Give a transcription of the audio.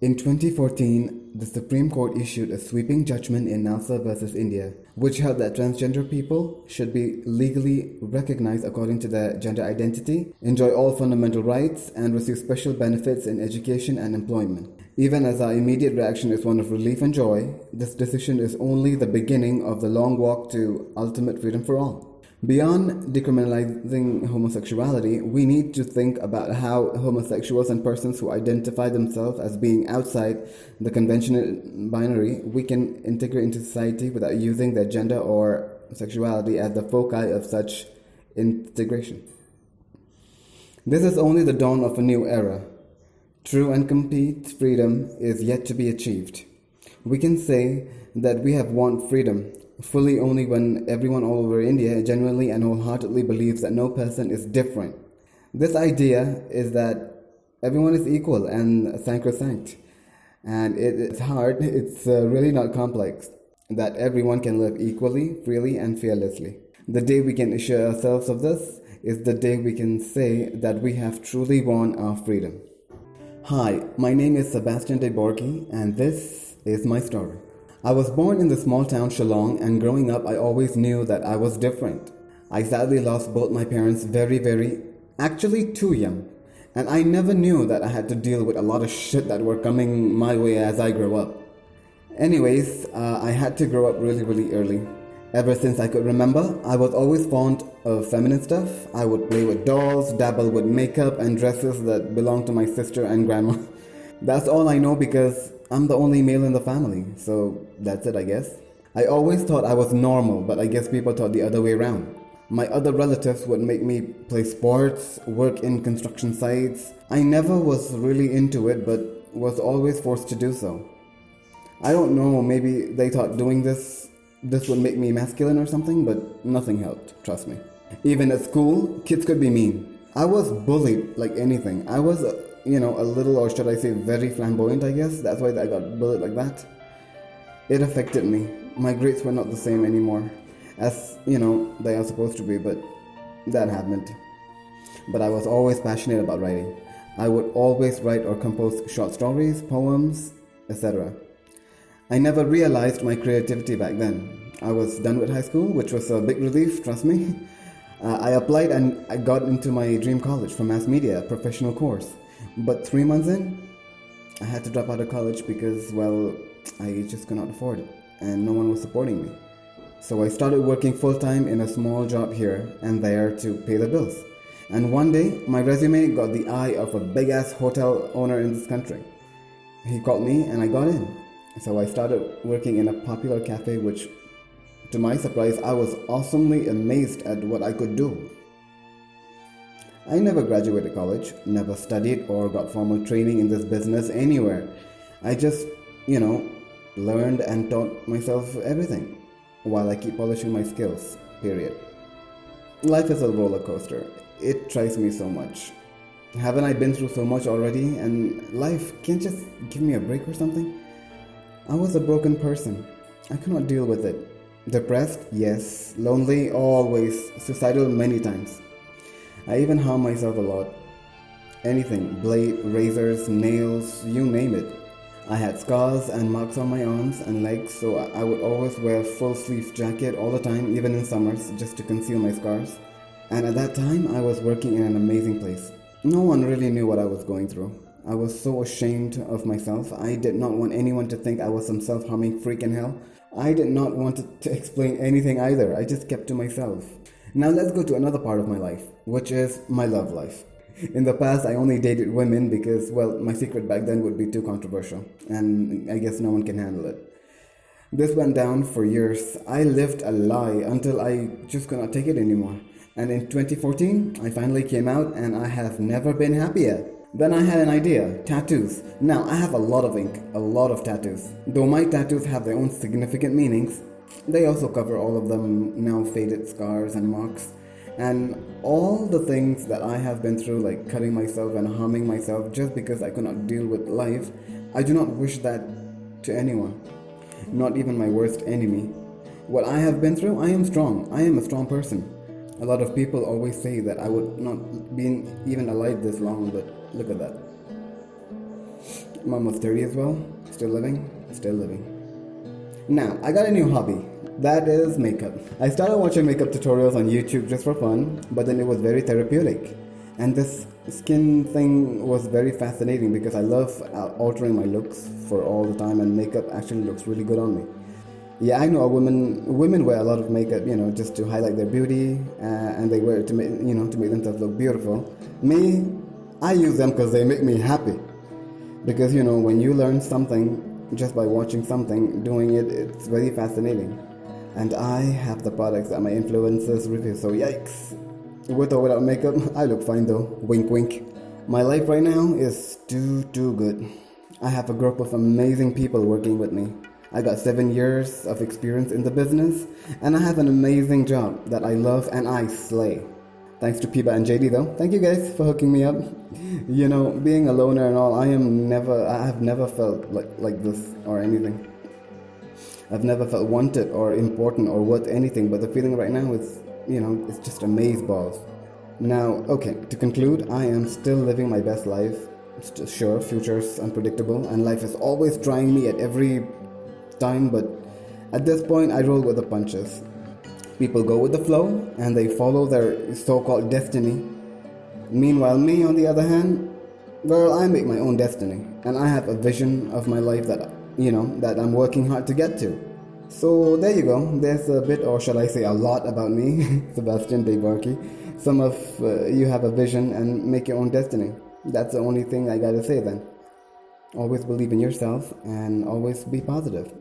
In 2014, the Supreme Court issued a sweeping judgment in Nalsa versus India, which held that transgender people should be legally recognized according to their gender identity, enjoy all fundamental rights, and receive special benefits in education and employment. Even as our immediate reaction is one of relief and joy, this decision is only the beginning of the long walk to ultimate freedom for all. Beyond decriminalizing homosexuality, we need to think about how homosexuals and persons who identify themselves as being outside the conventional binary we can integrate into society without using their gender or sexuality as the foci of such integration. This is only the dawn of a new era. True and complete freedom is yet to be achieved. We can say that we have won freedom fully only when everyone all over India genuinely and wholeheartedly believes that no person is different. This idea is that everyone is equal and sacrosanct. And it's hard, it's really not complex, that everyone can live equally, freely, and fearlessly. The day we can assure ourselves of this is the day we can say that we have truly won our freedom. Hi, my name is Sebastian Deiborki, and this is my story. I was born in the small town Shillong, and growing up I always knew that I was different. I sadly lost both my parents actually too young. And I never knew that I had to deal with a lot of shit that were coming my way as I grew up. Anyways, I had to grow up really early. Ever since I could remember, I was always fond of feminine stuff. I would play with dolls, dabble with makeup and dresses that belonged to my sister and grandma. That's all I know because I'm the only male in the family, so that's it, I guess. I always thought I was normal, but I guess people thought the other way around. My other relatives would make me play sports, work in construction sites. I never was really into it, but was always forced to do so. I don't know, maybe they thought doing this would make me masculine or something, but nothing helped, trust me. Even at school, kids could be mean. I was bullied like anything. I was a little, or should I say very flamboyant, I guess. That's why I got bullied like that. It affected me. My grades were not the same anymore as, they are supposed to be, but that happened. But I was always passionate about writing. I would always write or compose short stories, poems, etc. I never realized my creativity back then. I was done with high school, which was a big relief, trust me. I applied and I got into my dream college for mass media, a professional course. But 3 months in, I had to drop out of college because, I just could not afford it and no one was supporting me. So I started working full-time in a small job here and there to pay the bills. And one day, my resume got the eye of a big-ass hotel owner in this country. He called me and I got in. So I started working in a popular cafe, which, to my surprise, I was awesomely amazed at what I could do. I never graduated college, never studied or got formal training in this business anywhere. I just, learned and taught myself everything while I keep polishing my skills, period. Life is a roller coaster. It tries me so much. Haven't I been through so much already, and life can't just give me a break or something? I was a broken person. I could not deal with it. Depressed, yes. Lonely, always. Suicidal many times. I even harm myself a lot. Anything, blade, razors, nails, you name it. I had scars and marks on my arms and legs, so I would always wear a full-sleeve jacket all the time, even in summers, just to conceal my scars. And at that time, I was working in an amazing place. No one really knew what I was going through. I was so ashamed of myself. I did not want anyone to think I was some self-harming freak in hell. I did not want to explain anything either. I just kept to myself. Now let's go to another part of my life, which is my love life. In the past, I only dated women because, my secret back then would be too controversial, and I guess no one can handle it. This went down for years. I lived a lie until I just could not take it anymore. And in 2014, I finally came out, and I have never been happier. Then I had an idea, tattoos. Now, I have a lot of ink, a lot of tattoos. Though my tattoos have their own significant meanings, they also cover all of them now faded scars and marks. And all the things that I have been through, like cutting myself and harming myself just because I could not deal with life, I do not wish that to anyone, not even my worst enemy. What I have been through, I am strong. I am a strong person. A lot of people always say that I would not be even alive this long, but look at that. I'm almost 30 as well. Still living, still living. Now, I got a new hobby. That is makeup. I started watching makeup tutorials on YouTube just for fun, but then it was very therapeutic. And this skin thing was very fascinating because I love altering my looks for all the time, and makeup actually looks really good on me. Yeah, I know women wear a lot of makeup, just to highlight their beauty, and they wear it to make themselves look beautiful. Me, I use them because they make me happy. Because when you learn something just by watching something, doing it, it's very fascinating. And I have the products that my influencers review, so yikes. With or without makeup, I look fine though. Wink wink. My life right now is too good. I have a group of amazing people working with me. I got 7 years of experience in the business, and I have an amazing job that I love and I slay. Thanks to Piba and JD though. Thank you guys for hooking me up. Being a loner and all, I have never felt like this or anything. I've never felt wanted or important or worth anything, but the feeling right now is, it's just amazeballs. Now, okay, to conclude, I am still living my best life. Sure, future's unpredictable and life is always trying me at every time, but at this point I roll with the punches. People go with the flow and they follow their so-called destiny. Meanwhile, me on the other hand, well, I make my own destiny, and I have a vision of my life that I'm working hard to get to. So there you go. There's a bit, or shall I say a lot, about me, Sebastian Deiborki. Some of you have a vision and make your own destiny. That's the only thing I gotta say then. Always believe in yourself and always be positive.